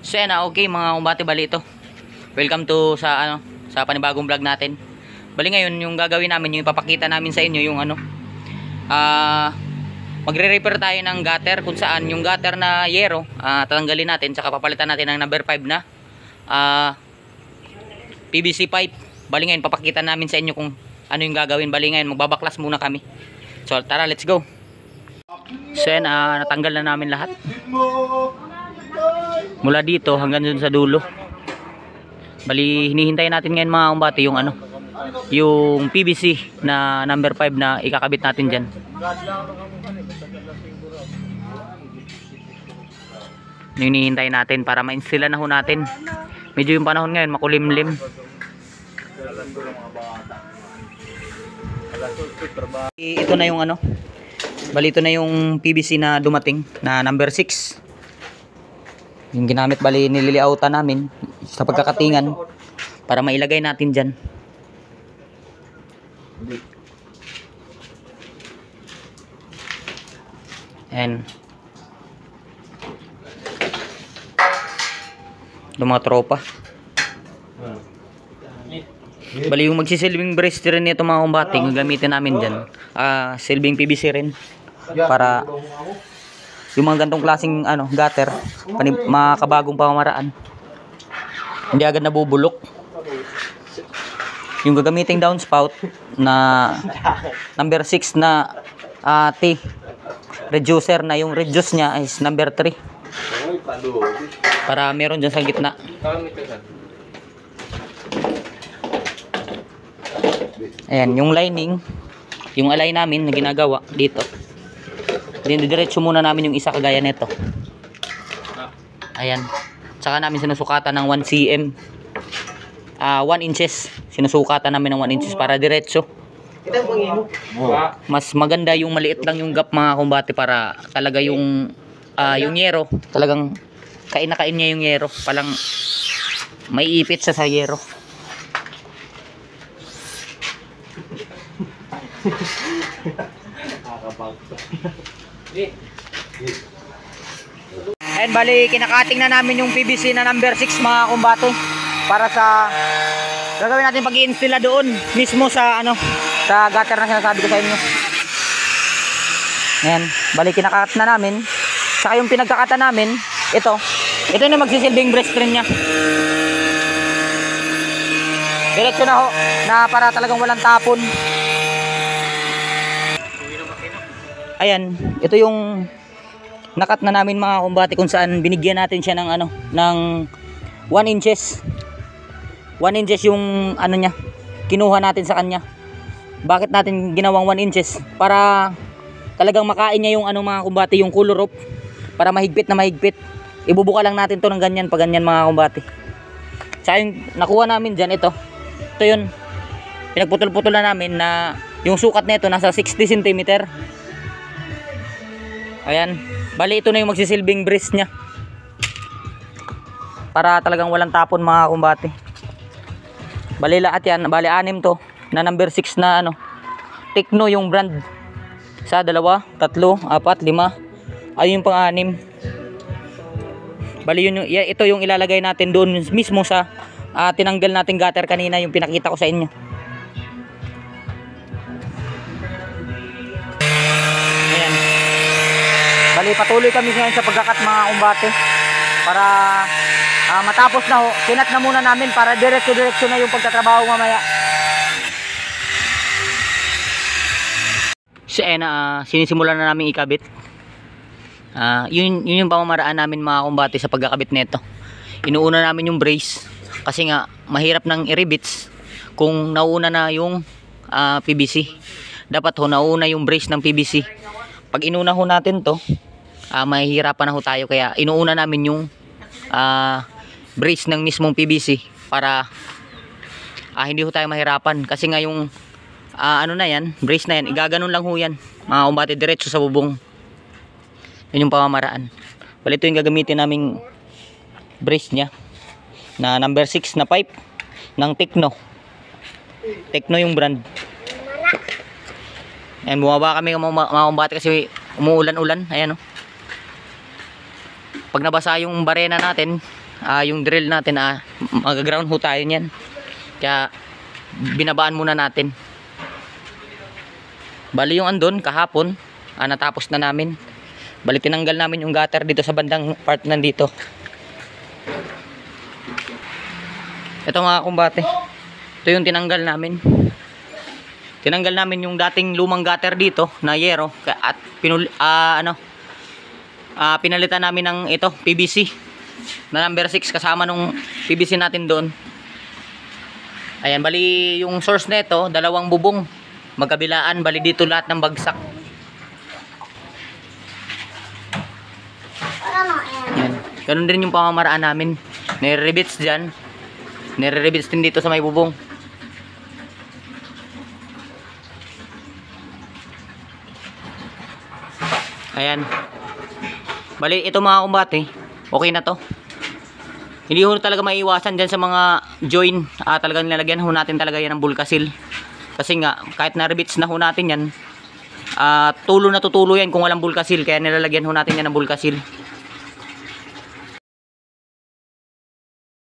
So yan okay mga kumbate, bali ito. Welcome to sa panibagong vlog natin. Bali ngayon yung gagawin namin, yung ipapakita namin sa inyo yung magre-repair tayo ng gutter, kung saan yung gutter na yero tatanggalin natin, saka papalitan natin ng number 5 na PVC pipe. Bali ngayon papakita namin sa inyo kung ano yung gagawin. Bali ngayon magbabaklas muna kami. So tara, let's go. So yan, natanggal na namin lahat mula dito hanggang dun sa dulo. Bali hinihintay natin ngayon mga kumbate yung PVC na number 5 na ikakabit natin dyan. Yung hinihintay natin para ma-install na ho natin. Medyo yung panahon ngayon makulimlim. Ito na yung bali ito na yung PVC na dumating na number 6. Yung ginamit, bali nililiautan namin sa pagkakatingan para mailagay natin dyan. And ito mga tropa. Bali yung magsisilbing brace rin nito mga kumbating gagamitin namin dyan, silbing PVC rin para yung mga gantong klaseng gutter, makabagong pamamaraan, hindi agad nabubulok. Yung gagamiting downspout na number 6 na T reducer, na yung reduce nya is number 3 para meron dyan sa gitna. Ayan yung lining, yung alay namin na ginagawa dito. Diretso muna namin yung isa kagaya nito. Ayan. Saka namin sinusukatan ng 1 cm. 1 inches. Sinusukatan namin ng 1 inches para diretso. Mas maganda yung maliit lang yung gap mga kumbate, para talaga yung yero, talagang kain na kain niya yung yero. Palang may ipit sa yero. And bali kinakating na namin yung PVC na number 6 mga kumbate, para sa gagawin natin pag-i-install doon mismo sa sa gutter na sinasabi ko sa inyo. Ayan, bali kinakat na namin. Saka yung pinagkakata namin, ito yung magsisilbing brace rin nya. Diretso na ho, na para talagang walang tapon. Ayan, ito yung nakat na namin mga kumbate, kung saan binigyan natin siya ng ng 1 inches. 1 inches yung nya, kinuha natin sa kanya. Bakit natin ginawang 1 inches? Para talagang makain niya yung mga kumbate, yung color rope, para mahigpit na mahigpit. Ibubuka lang natin to ng ganyan, pag ganyan mga kumbate. Sa yung nakuha namin dyan, ito yun, pinagputol-putol na namin, na yung sukat nito nasa 60 cm. Ayan, bali ito na yung magsisilbing brace nya, para talagang walang tapon mga kumbate. Bali lahat yan, bali 6 to na number 6 na Tecno yung brand. 1, 2, 3, 4, 5, ayun yung pang-6. Bali yun, ito yung ilalagay natin doon mismo sa tinanggal nating gutter kanina, yung pinakita ko sa inyo. Ayan, bali patuloy kami ngayon sa pagkakat mga kumbate, para matapos na ho, kinat na muna namin para diretso na yung pagtatrabaho mamaya. So sinisimulan na namin ikabit. Yun yung pamamaraan namin mga kumbate sa pagkakabit nito. Inuuna namin yung brace, kasi nga mahirap nang i-rebits kung nauna na yung PVC. Dapat ho nauna yung brace ng PVC. Pag inuna ho natin to, mahihirapan na ho tayo, kaya inuuna namin yung brace ng mismong PVC, para hindi ho tayo mahirapan. Kasi nga yung na yan, brace na yan, igaganon lang ho yan mga kumbate, diretso sa bubong. Yun yung pamamaraan. Bali ito yung gagamitin naming brace nya na number 6 na pipe ng Tecno yung brand. Ayan, bumaba kami mga kumbate kasi umuulan-ulan. Ayan Pag nabasa yung barena natin, yung drill natin, mag-ground ho tayo niyan. Kaya binabaan muna natin. Bali yung andun kahapon, natapos na namin. Bali tinanggal namin yung gutter dito sa bandang part nandito. Ito mga kumbate, ito yung tinanggal namin. Tinanggal namin yung dating lumang gutter dito na yero at pinalitan namin ng ito PVC na number 6 kasama nung PVC natin doon. Ayan, bali yung source nito, dalawang bubong magkabilaan, bali dito lahat ng bagsak. Ayan. Ganun din yung pamamaraan namin. Nire-rivets dyan. Nire-rivets din dito sa may bubong. Ayan. Bali, ito mga kumbate, okay na to. Hindi ho talaga maiiwasan dyan sa mga join. Talagang nilalagyan ho natin talaga yan ng bulkasil. Kasi nga, kahit na-rivets na ho natin yan, tulo na tutulo yan kung walang bulkasil. Kaya nilalagyan ho natin yan ng bulkasil.